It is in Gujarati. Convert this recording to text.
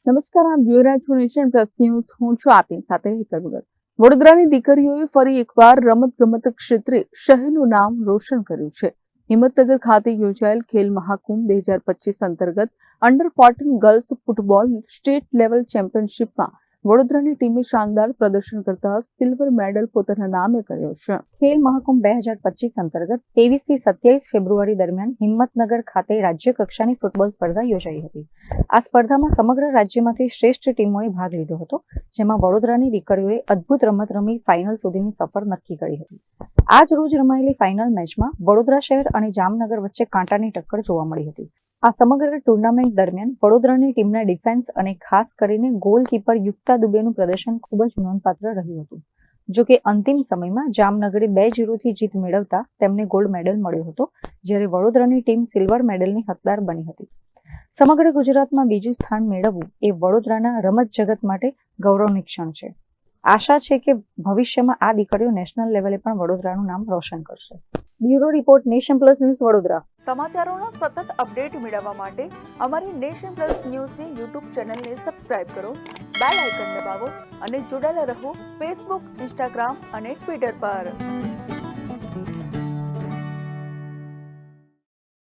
નમસ્કાર, આપ જોઈ રહ્યા છો નેશન પ્લસ ન્યૂઝ. હું છું આપની સાથે હેતલ ભગત. વડોદરાની દીકરીઓએ ફરી એકવાર રમતગમત ક્ષેત્રે શહેરનું નામ રોશન કર્યું છે. હિંમતનગર ખાતે યોજાયેલ ખેલ મહાકુંભ 2025 અંતર્ગત અંડર-14 ગર્લ્સ ફૂટબોલ સ્ટેટ લેવલ ચેમ્પિયનશિપમાં વડોદરાની ટીમે શાનદાર પ્રદર્શન કરતા સિલ્વર મેડલ પોતાના નામે કર્યો છે. ખેલ મહાકુંભ 2025 અંતર્ગત 23 થી 27 ફેબ્રુઆરી દરમિયાન હિંમતનગર ખાતે રાજ્ય કક્ષાની ફૂટબોલ સ્પર્ધા યોજાઈ હતી. આ સ્પર્ધામાં સમગ્ર રાજ્યમાંથી શ્રેષ્ઠ ટીમોએ ભાગ લીધો હતો, જેમાં વડોદરાની દીકરીઓએ અદ્ભુત રમત રમી ફાઇનલ સુધીની સફર નક્કી કરી હતી. આજ રોજ રમાયેલી ફાઇનલ મેચમાં વડોદરા શહેર અને જામનગર વચ્ચે કાંટાની ટક્કર જોવા મળી હતી. આ સમગ્ર ટુર્નામેન્ટ દરમિયાન વડોદરાની ટીમના ડિફેન્સ અને ખાસ કરીને ગોલકીપર યુક્તા દુબેનું પ્રદર્શન ખૂબ જ નોંધપાત્ર રહ્યું હતું. જો કે અંતિમ સમયમાં જામનગરે 2-0 થી જીત મેળવતા તેમને ગોલ્ડ મેડલ મળ્યો હતો, જ્યારે વડોદરાની ટીમ સિલ્વર મેડલની હકદાર બની હતી. સમગ્ર ગુજરાતમાં બીજું સ્થાન મેળવવું એ વડોદરાના રમત જગત માટે ગૌરવની ક્ષણ છે. આશા છે કે ભવિષ્યમાં આ દીકરીઓ નેશનલ લેવલે પણ વડોદરાનું નામ રોશન કરશે. Bureau report, nation plus news, Vadodara. સમાચારોના સતત અપડેટ મેળવવા માટે અમારી નેશન પ્લસ ન્યૂઝની યુટ્યુબ ચેનલને સબસ્ક્રાઇબ કરો, બેલ આઇકન દબાવો અને જોડાયેલા રહો ફેસબુક, ઇન્સ્ટાગ્રામ અને ટ્વિટર પર.